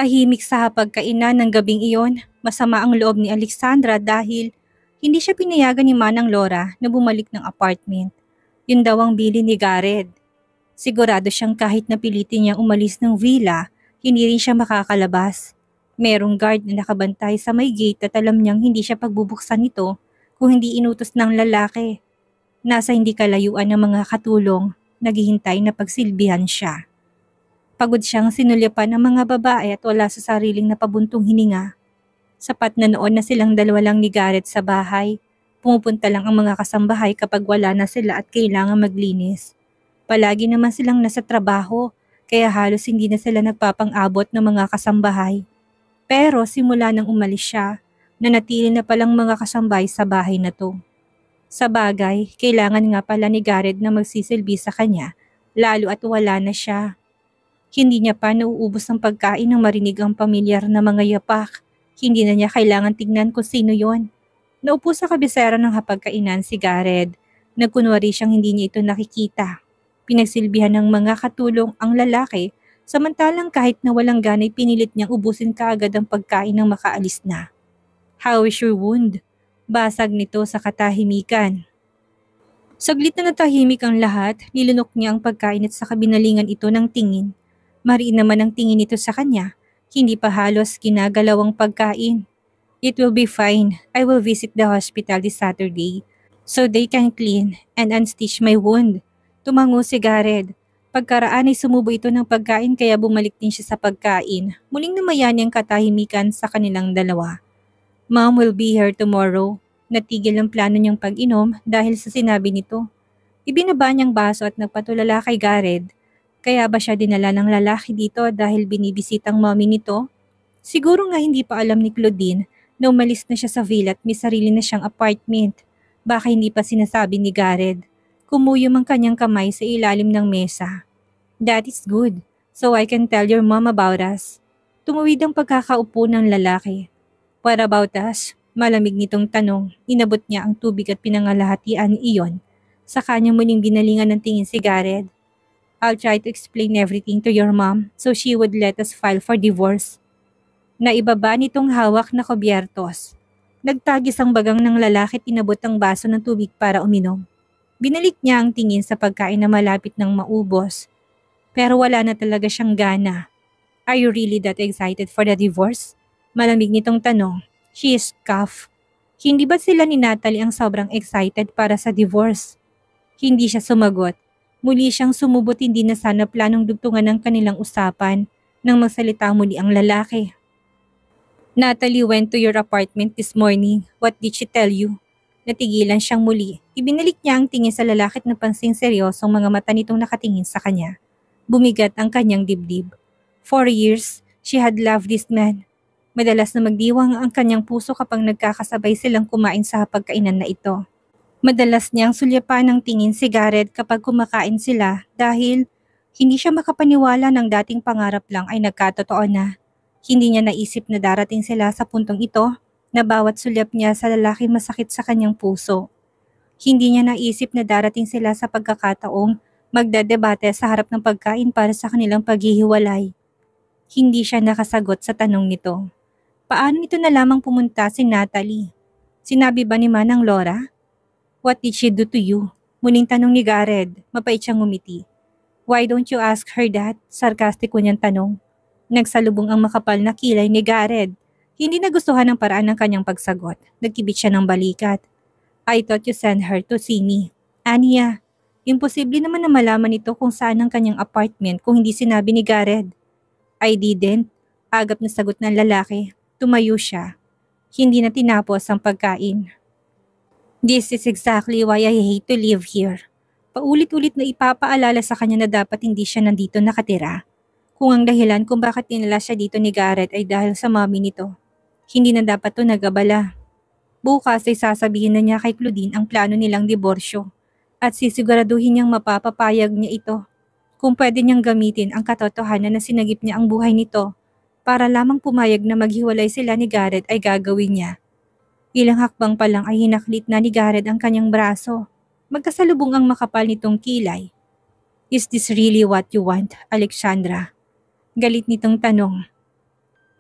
Tahimik sa hapagkainan ng gabing iyon, masama ang loob ni Alexandra dahil hindi siya pinayagan ni Manang Laura na bumalik ng apartment. Yun daw ang bilin ni Gareth. Sigurado siyang kahit napilitin niyang umalis ng villa, hindi rin siya makakalabas. Merong guard na nakabantay sa may gate at alam niyang hindi siya pagbubuksan nito kung hindi inutos ng lalaki. Nasa hindi kalayuan ng mga katulong, naghihintay na pagsilbihan siya. Pagod siyang sinulyapan ng mga babae at wala sa sariling napabuntong hininga. Sapat na noon na silang dalawa lang ni Gareth sa bahay. Pumupunta lang ang mga kasambahay kapag wala na sila at kailangan maglinis. Palagi naman silang nasa trabaho, kaya halos hindi na sila nagpapang-abot ng mga kasambahay. Pero simula nang umalis siya, nanatili na palang mga kasambahay sa bahay na to. Sa bagay, kailangan nga pala ni Gareth na magsisilbi sa kanya, lalo at wala na siya. Hindi niya pa nauubos ng pagkain nang marinig ang pamilyar na mga yapak. Hindi na niya kailangan tignan kung sino yon. Naupo sa kabisera ng hapagkainan si Gareth. Nagkunwari siyang hindi niya ito nakikita. Pinagsilbihan ng mga katulong ang lalaki, samantalang kahit na walang ganay pinilit niyang ubusin kaagad ang pagkain nang makaalis na. "How is your wound?" Basag nito sa katahimikan. Saglit na natahimik ang lahat, nilunok niya ang pagkain at sa kabinalingan ito ng tingin. Mariin naman ang tingin nito sa kanya, hindi pa halos ginagalaw ang pagkain. "It will be fine. I will visit the hospital this Saturday so they can clean and unstitch my wound." Tumango si Gareth. Pagkaraan ay sumubo ito ng pagkain kaya bumalik din siya sa pagkain. Muling namayani ang katahimikan sa kanilang dalawa. "Mom will be here tomorrow." Natigil ang plano niyang pag-inom dahil sa sinabi nito. Ibinaba niyang baso at nagpatulala kay Gareth. Kaya ba siya dinala ng lalaki dito dahil binibisitang mommy nito? Siguro nga hindi pa alam ni Claudine na umalis na siya sa villa at may sarili na siyang apartment. Baka hindi pa sinasabi ni Gareth. Kumuyom ang kanyang kamay sa ilalim ng mesa. "That is good, so I can tell your mom about us." Tumuwid ang pagkakaupo ng lalaki. "What about us?" Malamig nitong tanong. Inabot niya ang tubig at pinangalahatian iyon. Sa kanya muling binalingan ng tingin si Gareth. "I'll try to explain everything to your mom so she would let us file for divorce." Naibaba nitong hawak na kobyertos. Nagtagis ang bagang ng lalaki at inabot ang baso ng tubig para uminom. Binalik niya ang tingin sa pagkain na malapit ng maubos. Pero wala na talaga siyang gana. "Are you really that excited for the divorce?" Malamig nitong tanong. She scoffed. Hindi ba sila ni Natalie ang sobrang excited para sa divorce? Hindi siya sumagot. Muli siyang sumubot, hindi na sana planong dugtungan ng kanilang usapan nang magsalita muli ang lalaki. "Natalie went to your apartment this morning. What did she tell you?" Natigilan siyang muli. Ibinalik niya ang tingin sa lalaki at napansing seryosong mga mata nitong nakatingin sa kanya. Bumigat ang kanyang dibdib. 4 years, she had loved this man. Madalas na magdiwang ang kanyang puso kapag nagkakasabay silang kumain sa hapagkainan na ito. Madalas niyang sulyapan ng tingin si Gareth kapag kumakain sila dahil hindi siya makapaniwala ng dating pangarap lang ay nagkatotoo na. Hindi niya naisip na darating sila sa puntong ito na bawat sulyap niya sa lalaki masakit sa kanyang puso. Hindi niya naisip na darating sila sa pagkakataong magdedebate sa harap ng pagkain para sa kanilang paghihiwalay. Hindi siya nakasagot sa tanong nito. Paano nito na lamang pumunta si Natalie? Sinabi ba ni Manang Laura? "What did she do to you?" Muling tanong ni Gareth. Mapait siyang ngumiti. "Why don't you ask her that?" Sarkastiko niyang tanong. Nagsalubong ang makapal na kilay ni Gareth. Hindi nagustuhan ang paraan ng kanyang pagsagot. Nagkibit siya ng balikat. "I thought you sent her to see me." "Aniya, imposible naman na malaman ito kung saan ang kanyang apartment kung hindi sinabi ni Gareth." "I didn't." Agap na sagot ng lalaki. Tumayo siya. Hindi na tinapos ang pagkain. "This is exactly why I hate to live here." Paulit-ulit na ipapaalala sa kanya na dapat hindi siya nandito nakatira. Kung ang dahilan kung bakit dinala siya dito ni Gareth ay dahil sa mommy nito, hindi na dapat to nag-abala. Bukas ay sasabihin na niya kay Claudine ang plano nilang diborsyo at sisiguraduhin niyang mapapapayag niya ito. Kung pwede niyang gamitin ang katotohanan na sinagip niya ang buhay nito para lamang pumayag na maghiwalay sila ni Gareth ay gagawin niya. Ilang hakbang pa lang ay hinaklit na ni Gareth ang kanyang braso. Magkasalubong ang makapal nitong kilay. "Is this really what you want, Alexandra?" Galit nitong tanong.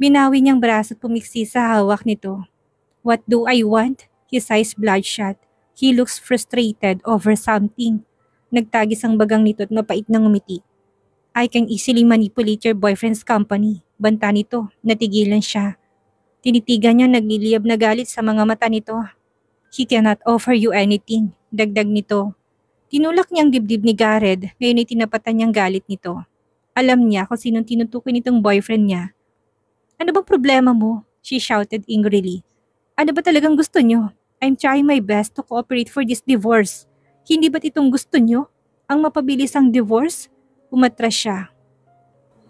Binawi niyang braso at pumiksi sa hawak nito. What do I want? His eyes bloodshot. He looks frustrated over something. Nagtagis ang bagang nito at mapait na ngumiti. I can easily manipulate your boyfriend's company. Banta nito. Natigilan siya. Tinitigan niya nagliliyab na galit sa mga mata nito. He cannot offer you anything. Dagdag nito. Tinulak niyang dibdib ni Gareth, ngayon ay tinapatan niyang galit nito. Alam niya kung sinong tinutukoy nitong boyfriend niya. Ano bang problema mo? She shouted angrily. Ano ba talagang gusto niyo? I'm trying my best to cooperate for this divorce. Hindi ba't itong gusto niyo? Ang mapabilis ang divorce? Umatras siya.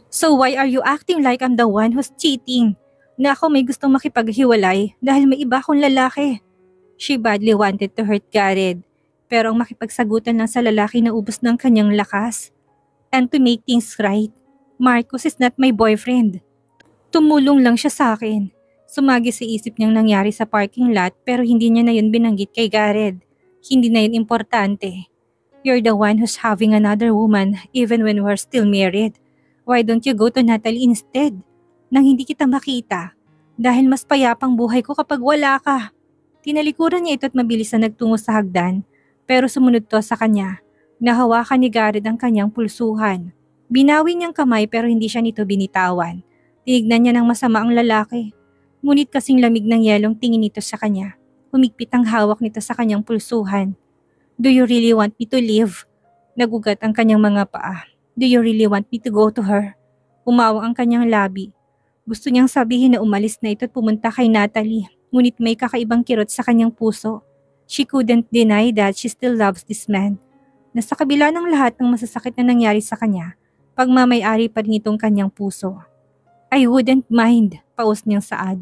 So why are you acting like I'm the one who's cheating? Na ako may gustong makipaghiwalay dahil may iba akong lalaki. She badly wanted to hurt Gareth. Pero ang makipagsagutan lang sa lalaki na ubos ng kanyang lakas. And to make things right, Marcus is not my boyfriend. Tumulong lang siya sa akin. Sumagi sa isip niyang nangyari sa parking lot pero hindi niya na yun binanggit kay Gareth. Hindi na yun importante. You're the one who's having another woman even when we're still married. Why don't you go to Natalie instead? Nang hindi kita makita. Dahil mas payapang buhay ko kapag wala ka. Tinalikuran niya ito at mabilis na nagtungo sa hagdan. Pero sumunod to sa kanya. Nahawakan ni Gareth ang kanyang pulsuhan. Binawi niyang kamay pero hindi siya nito binitawan. Tinignan niya ng masama ang lalaki. Ngunit kasing lamig ng yelong tingin nito sa kanya. Humigpit ang hawak nito sa kanyang pulsuhan. Do you really want me to leave? Nagugat ang kanyang mga paa. Do you really want me to go to her? Umawang ang kanyang labi. Gusto niyang sabihin na umalis na ito at pumunta kay Natalie. Ngunit may kakaibang kirot sa kanyang puso. She couldn't deny that she still loves this man. Na sa kabila ng lahat ng masasakit na nangyari sa kanya, pagmamay-ari pa rin itong kanyang puso. I wouldn't mind, paus niyang saad.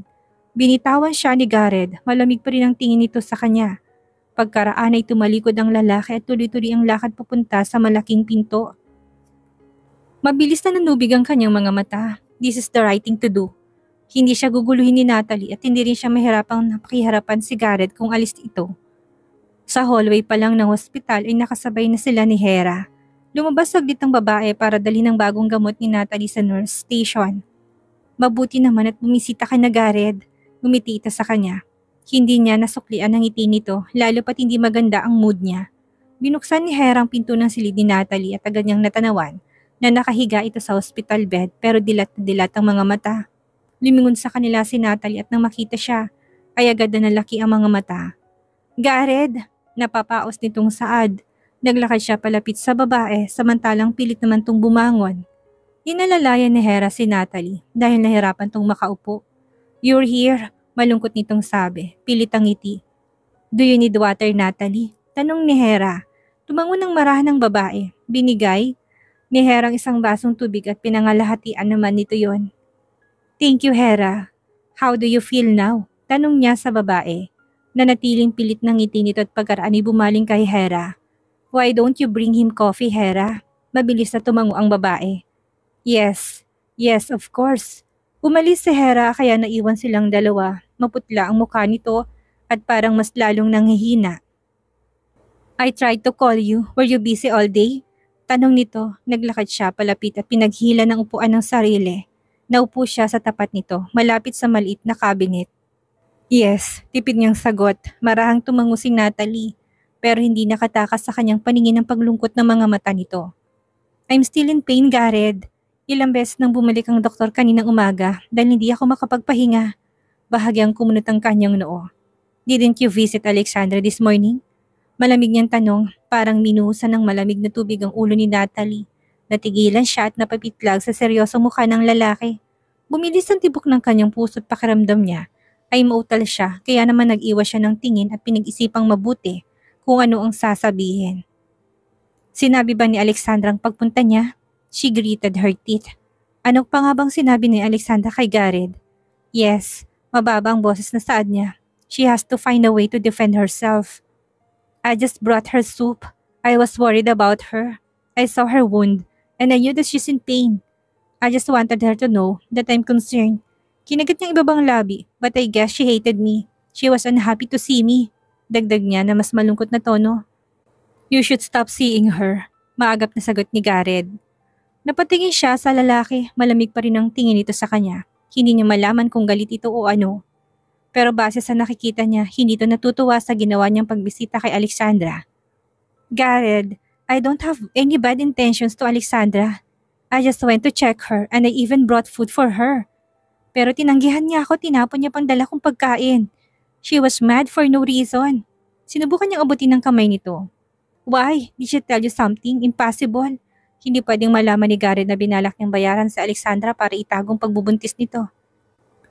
Binitawan siya ni Gareth, malamig pa rin ang tingin nito sa kanya. Pagkaraan ay tumalikod ang lalaki at tuloy-tuloy ang lakad papunta sa malaking pinto. Mabilis na nanubig ang kanyang mga mata. This is the right thing to do. Hindi siya guguluhin ni Natalie at hindi rin siya mahirapang napakiharapan si Gareth kung alis ito. Sa hallway pa lang ng hospital ay nakasabay na sila ni Hera. Lumabas saglit ang babae para dalhin ang bagong gamot ni Natalie sa nurse station. Mabuti naman at bumisita ka na Gareth. Ngumiti ito sa kanya. Hindi niya nasuklian ang ngiti nito lalo pat hindi maganda ang mood niya. Binuksan ni Hera ang pinto ng silid ni Natalie at agad niyang natanawan na nakahiga ito sa hospital bed pero dilat na dilat ang mga mata. Lumingon sa kanila si Natalie at nang makita siya ay agad na nalaki ang mga mata. Gareth! Napapaos nitong saad. Naglakad siya palapit sa babae samantalang pilit naman tong bumangon. Inalalayan ni Hera si Natalie dahil nahirapan tong makaupo. You're here, malungkot nitong sabi, pilit ang ngiti. Do you need water, Natalie? Tanong ni Hera. Tumango ng marahan ng babae. Binigay ni Hera ang isang basong tubig at pinangalahatian naman nito yon. Thank you, Hera. How do you feel now? Tanong niya sa babae. Nanatiling pilit ng ngiti nito at pagkaraan ay bumaling kay Hera. Why don't you bring him coffee, Hera? Mabilis na tumango ang babae. Yes, of course. Umalis si Hera kaya naiwan silang dalawa. Maputla ang mukha nito at parang mas lalong nanghihina. I tried to call you. Were you busy all day? Tanong nito, naglakad siya palapit at pinaghila ng upuan ng sarili. Naupo siya sa tapat nito, malapit sa maliit na cabinet. Yes, tipid niyang sagot. Marahang tumango si Natalie, pero hindi nakatakas sa kanyang paningin ang paglungkot ng mga mata nito. I'm still in pain, Gareth. Ilang beses nang bumalik ang doktor kaninang umaga dahil hindi ako makapagpahinga. Bahagyang kumunot ang kanyang noo. Didn't you visit Alexandra this morning? Malamig niyang tanong, parang minuhusan ng malamig na tubig ang ulo ni Natalie. Natigilan siya at napapitlag sa seryosong mukha ng lalaki. Bumilis ang tibok ng kanyang puso at pakiramdam niya ay mautal siya kaya naman nag-iwas siya ng tingin at pinag-isipang mabuti kung ano ang sasabihin. Sinabi ba ni Alexandra ang pagpunta niya? She gritted her teeth. Ano pa nga bang sinabi ni Alexandra kay Gareth? Yes, mababa ang boses na saad niya. She has to find a way to defend herself. I just brought her soup. I was worried about her. I saw her wound and I knew that she's in pain. I just wanted her to know that I'm concerned. Kinagat niyang ibabang labi, but I guess she hated me. She was unhappy to see me. Dagdag niya na mas malungkot na tono. You should stop seeing her. Maagap na sagot ni Gareth. Napatingin siya sa lalaki, malamig pa rin ang tingin nito sa kanya. Hindi niya malaman kung galit ito o ano. Pero base sa nakikita niya, hindi ito natutuwa sa ginawa niyang pagbisita kay Alexandra. Garrett, I don't have any bad intentions to Alexandra. I just went to check her and I even brought food for her. Pero tinanggihan niya ako, tinapon niya pang dala kong pagkain. She was mad for no reason. Sinubukan niyang abutin ng kamay nito. Why? Did she tell you something? Impossible. Hindi pwedeng malaman ni Garrett na binalak niyang bayaran sa Alexandra para itagong pagbubuntis nito.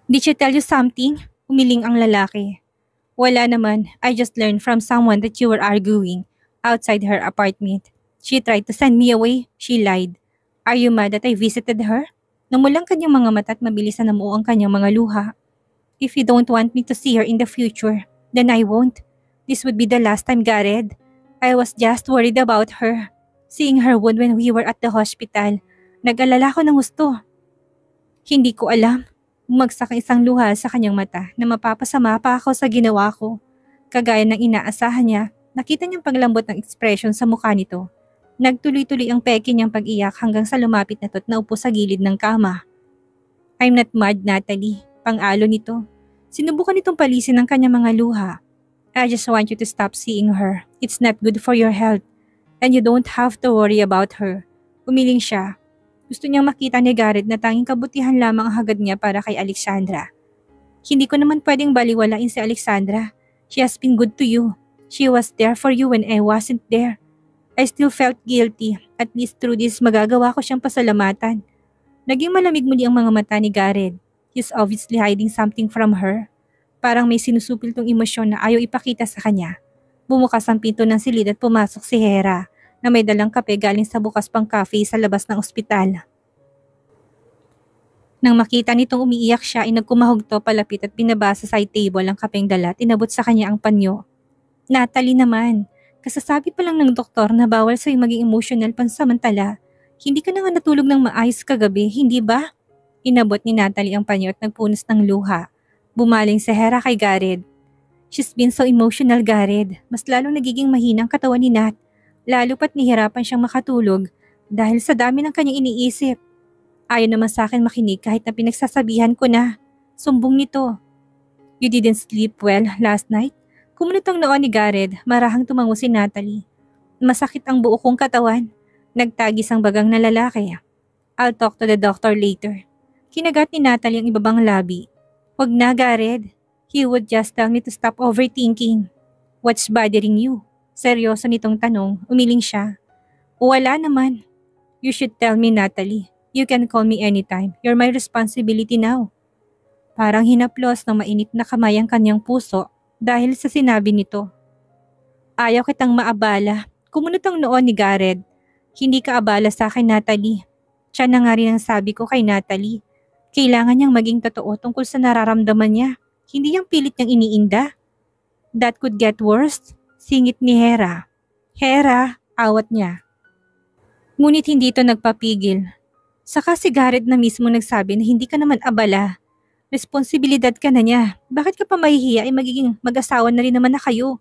Did she tell you something? Umiling ang lalaki. Wala naman. I just learned from someone that you were arguing outside her apartment. She tried to send me away. She lied. Are you mad that I visited her? Namulang kanyang mga mata at mabilis na namuo ang kanyang mga luha. If you don't want me to see her in the future, then I won't. This would be the last time, Garrett. I was just worried about her. Seeing her wound when we were at the hospital, nag-alala ko ng gusto. Hindi ko alam. Bumagsak ang isang luha sa kanyang mata na mapapasama pa ako sa ginawa ko. Kagaya ng inaasahan niya, nakita niyang paglambot ng ekspresyon sa mukha nito. Nagtuloy-tuloy ang peke niyang pag-iyak hanggang sa lumapit na to't naupo sa gilid ng kama. I'm not mad, Natalie. Pang-alo nito. Sinubukan nitong palisin ang kanyang mga luha. I just want you to stop seeing her. It's not good for your health. And you don't have to worry about her. Umiling siya. Gusto niyang makita ni Garrett na tanging kabutihan lamang ang hagad niya para kay Alexandra. Hindi ko naman pwedeng baliwalain si Alexandra. She has been good to you. She was there for you when I wasn't there. I still felt guilty. At least through this magagawa ko siyang pasalamatan. Naging malamig muli ang mga mata ni Garrett. He's obviously hiding something from her. Parang may sinusupil tong emosyon na ayaw ipakita sa kanya. Bumukas ang pinto ng silid at pumasok si Hera na may dalang kape galing sa bukas pang cafe sa labas ng ospital. Nang makita nitong umiiyak siya ay nagkumahugto palapit at binaba sa side table ang kapeng dala at inabot sa kanya ang panyo. Natalie naman, kasasabi pa lang ng doktor na bawal sa'yo maging emotional pansamantala. Hindi ka na nga natulog ng maayos kagabi, hindi ba? Inabot ni Natalie ang panyo at nagpunas ng luha. Bumaling si Hera kay Garrett. She's been so emotional, Garrett. Mas lalong nagiging mahina ang katawan ni Nat. Lalo pat nihirapan siyang makatulog dahil sa dami ng kanyang iniisip. Ayaw naman sa akin makinig kahit na pinagsasabihan ko na. Sumbong nito. You didn't sleep well last night? Kumunot ang noon ni Garrett, marahang tumango si Natalie. Masakit ang buo kong katawan. Nagtagis ang bagang na lalaki. I'll talk to the doctor later. Kinagat ni Natalie ang ibabang labi. Wag na, Garrett. He would just tell me to stop overthinking. What's bothering you? Seryoso nitong tanong, umiling siya. Wala naman. You should tell me, Natalie. You can call me anytime. You're my responsibility now. Parang hinaplos ng mainit na kamay ang kanyang puso dahil sa sinabi nito. Ayaw kitang maabala. Kumunot ang noon ni Garrett. Hindi ka abala sa akin, Natalie. Siya na nga rin ang sabi ko kay Natalie. Kailangan niyang maging totoo tungkol sa nararamdaman niya. Hindi yung pilit niyang iniinda. That could get worse. Singit ni Hera. Hera, awat niya. Ngunit hindi ito nagpapigil. Saka si Garrett na mismo nagsabi na hindi ka naman abala. Responsibilidad ka na niya. Bakit ka pa mahihiya ay magiging mag-asawa na rin naman na kayo?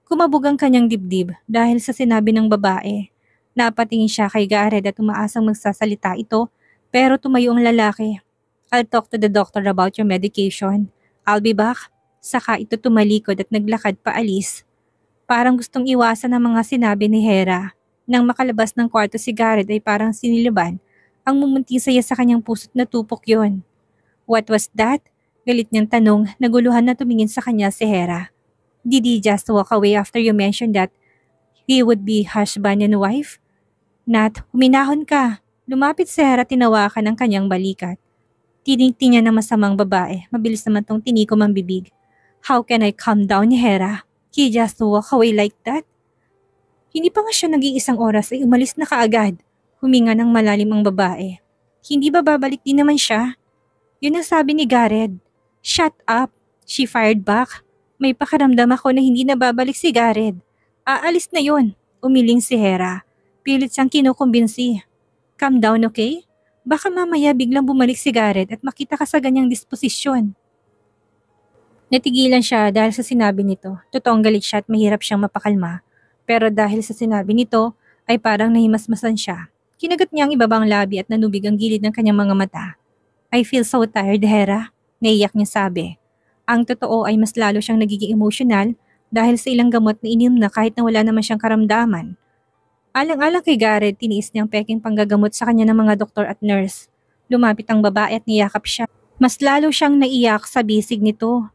Kumabog ang kanyang dibdib dahil sa sinabi ng babae. Napatingin siya kay Garrett at umaasang magsasalita ito pero tumayo ang lalaki. I'll talk to the doctor about your medication. I'll be back. Saka ito tumalikod at naglakad paalis. Parang gustong iwasan ang mga sinabi ni Hera. Nang makalabas ng kwarto si Garrett ay parang siniliban. Ang mumunting saya sa kanyang puso't natupok yon. What was that? Galit niyang tanong, naguluhan na tumingin sa kanya si Hera. Did he just walk away after you mentioned that he would be husband and wife? Nat, huminahon ka. Lumapit si Hera, tinawakan ang kanyang balikat. Tiningti niya na masamang babae, mabilis naman tong tinikom ang bibig. How can I calm down ni Hera? He just walk away like that? Hindi pa nga siya nag-iisang oras ay umalis na kaagad. Huminga ng malalim ang babae. Hindi ba babalik din naman siya? Yun ang sabi ni Garrett. Shut up. She fired back. May pakiramdam ako na hindi na babalik si Garrett. Aalis na yon. Umiling si Hera. Pilit siyang kinukumbinsi. Calm down, okay? Baka mamaya biglang bumalik si Garrett at makita ka sa ganyang disposisyon. Natigilan siya dahil sa sinabi nito. Totoong galit siya at mahirap siyang mapakalma. Pero dahil sa sinabi nito ay parang nahimasmasan siya. Kinagat niya ang ibabang labi at nanubig ang gilid ng kanyang mga mata. I feel so tired, Hera. Naiyak niya sabi. Ang totoo ay mas lalo siyang nagiging emotional dahil sa ilang gamot na ininom na kahit na wala naman siyang karamdaman. Alang-alang kay Garrett, tiniis niyang peking panggagamot sa kanya ng mga doktor at nurse. Lumapit ang babae at niyakap siya. Mas lalo siyang naiyak sa bisig nito.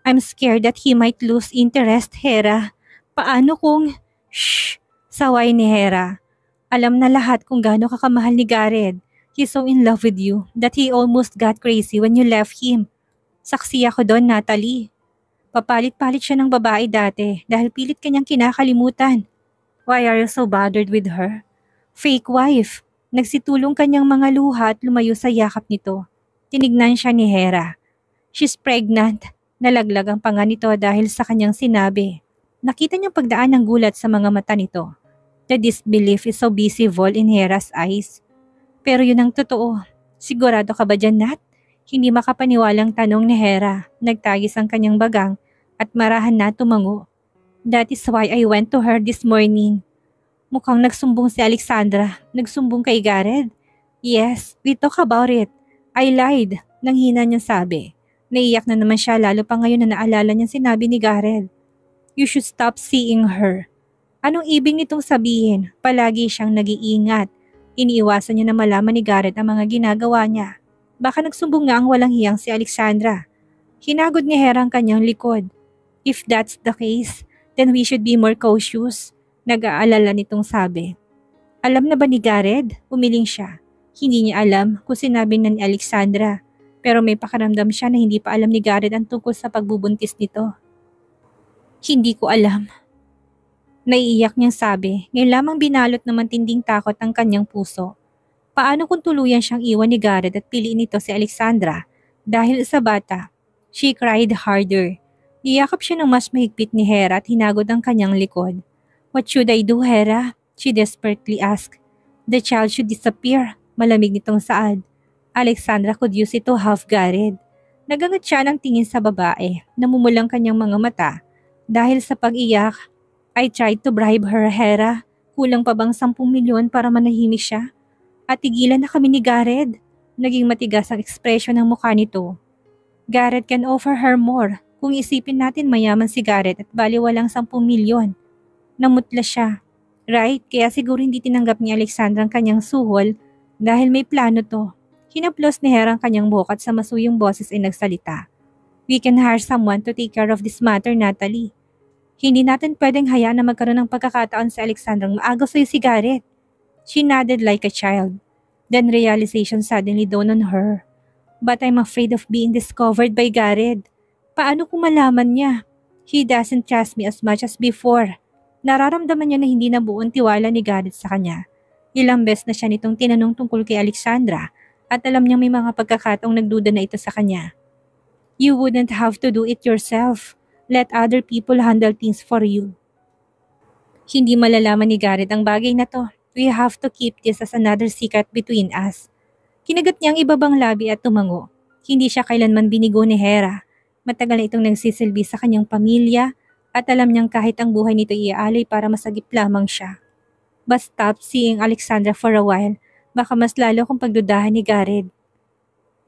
I'm scared that he might lose interest, Hera. Paano kung… Shh! Saway ni Hera. Alam na lahat kung gaano ka kamahal ni Garrett. He's so in love with you that he almost got crazy when you left him. Saksi ako doon, Natalie. Papalit-palit siya ng babae dati dahil pilit kanyang kinakalimutan. Why are you so bothered with her? Fake wife. Nagsitulong kanyang mga luha at lumayo sa yakap nito. Tinignan siya ni Hera. She's pregnant. Nalaglag ang panga nito dahil sa kanyang sinabi. Nakita niyang pagdaan ng gulat sa mga mata nito. The disbelief is so visible in Hera's eyes. Pero yun ang totoo. Sigurado ka ba dyan, Nat? Hindi makapaniwalang tanong ni Hera. Nagtagis ang kanyang bagang at marahan na tumango. That is why I went to her this morning. Mukhang nagsumbong si Alexandra. Nagsumbong kay Garrett? Yes, we talk about it. I lied. Nanghina niyang sabi. Naiyak na naman siya lalo pa ngayon na naalala niyang sinabi ni Garrett. You should stop seeing her. Anong ibig nitong sabihin? Palagi siyang nag-iingat. Iniiwasan niya na malaman ni Garrett ang mga ginagawa niya. Baka nagsumbong nga ang walang hiyang si Alexandra. Hinagod ni Hera ang kanyang likod. If that's the case, then we should be more cautious. Nag-aalala nitong sabi. Alam na ba ni Garrett? Umiling siya. Hindi niya alam kung sinabi na ni Alexandra. Pero may pakaramdam siya na hindi pa alam ni Garrett ang tungkol sa pagbubuntis nito. Hindi ko alam. Naiiyak niyang sabi, ngayon lamang binalot ng matinding takot ang kanyang puso. Paano kung tuluyan siyang iwan ni Garrett at piliin nito si Alexandra? Dahil sa bata, she cried harder. Niyakap siya ng mas mahigpit ni Hera at hinagod ang kanyang likod. What should I do, Hera? She desperately asked. The child should disappear. Malamig nitong saad. Alexandra could use it to have Garrett. Nagangat siya ng tingin sa babae, namumulang kanyang mga mata. Dahil sa pag-iyak, I tried to bribe her, Hera. Kulang pa bang 10 milyon para manahimik siya? At tigilan na kami ni Garrett. Naging matigas ang ekspresyon ng mukha nito. Garrett can offer her more. Kung isipin natin mayaman si Garrett at baliwalang 10 milyon. Namutla siya. Right, kaya siguro hindi tinanggap ni Alexandra ang kanyang suhol dahil may plano to. Hinaplos ni Hera ang kanyang buhok at sa masuyong boses ay nagsalita. We can hire someone to take care of this matter, Natalie. Hindi natin pwedeng hayaan na magkaroon ng pagkakataon si Alexandra ang maagaw sa'yo si Garrett. She nodded like a child. Then realization suddenly dawned on her. But I'm afraid of being discovered by Garrett. Paano kung malaman niya? He doesn't trust me as much as before. Nararamdaman niya na hindi na buong tiwala ni Garrett sa kanya. Ilang beses na siya nitong tinanong tungkol kay Alexandra at alam niyang may mga pagkakataong nagduda na ito sa kanya. You wouldn't have to do it yourself. Let other people handle things for you. Hindi malalaman ni Garrett ang bagay na to. We have to keep this as another secret between us. Kinagat niya ang ibabang labi at tumango. Hindi siya kailanman binigo ni Hera. Matagal na itong nagsisilbi sa kanyang pamilya at alam niyang kahit ang buhay nito iaalay para masagip lamang siya. But stop seeing Alexandra for a while. Baka mas lalo kung pagdudahan ni Garrett.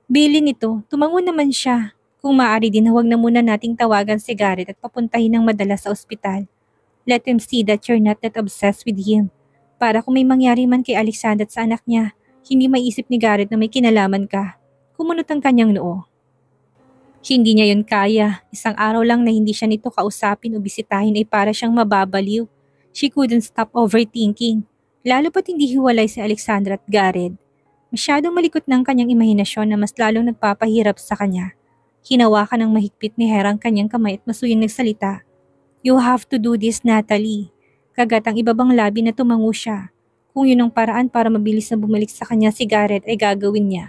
Bili nito, tumango naman siya. Kung maaari din, huwag na muna nating tawagan si Garrett at papuntahin ng madalas sa ospital. Let him see that you're not that obsessed with him. Para kung may mangyari man kay Alexandra at sa anak niya, hindi maiisip ni Garrett na may kinalaman ka. Kumunot ang kanyang noo. Hindi niya yun kaya. Isang araw lang na hindi siya nito kausapin o bisitahin ay para siyang mababaliw. She couldn't stop overthinking. Lalo pat hindi hiwalay si Alexandra at Garrett. Masyadong malikot ng kanyang imahinasyon na mas lalong nagpapahirap sa kanya. Hinawakan ng mahigpit ni Hera ang kanyang kamay at masuyang nagsalita. You have to do this, Natalie. Kagat ang ibabang labi na tumango siya. Kung yun ang paraan para mabilis na bumalik sa kanya si Garrett ay gagawin niya.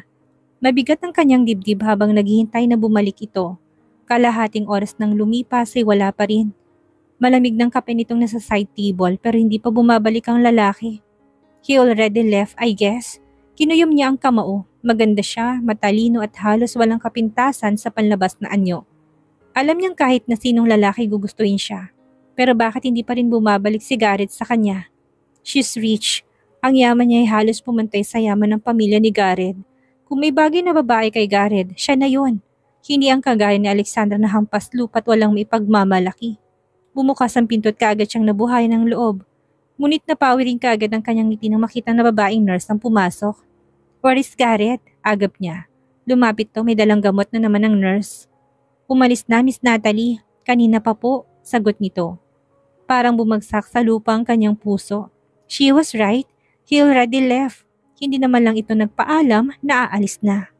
Mabigat ang kanyang dibdib habang naghihintay na bumalik ito. Kalahating oras nang lumipas ay wala pa rin. Malamig ng kape nitong nasa side table pero hindi pa bumabalik ang lalaki. He already left, I guess. Kinuyom niya ang kamao. Maganda siya, matalino at halos walang kapintasan sa panlabas na anyo. Alam niyang kahit na sinong lalaki gugustuhin siya. Pero bakit hindi pa rin bumabalik si Garrett sa kanya? She's rich. Ang yaman niya ay halos pumantay sa yaman ng pamilya ni Garrett. Kung may bagay na babae kay Gareth, siya na yon. Hindi ang kagaya ni Alexandra na hampas lupa't walang may pagmamalaki. Bumukas ang pinto at kaagad siyang nabuhay ng loob. Ngunit napawi rin kaagad ang kanyang ngiti nang makita na babaeng nurse ang pumasok. "Where is Gareth?" agap niya. Lumapit to, may dalang gamot na naman ng nurse. "Umalis na, Miss Natalie. Kanina pa po," sagot nito. Parang bumagsak sa lupa ang kanyang puso. She was right. He already left. Hindi naman lang ito nagpaalam na aalis na.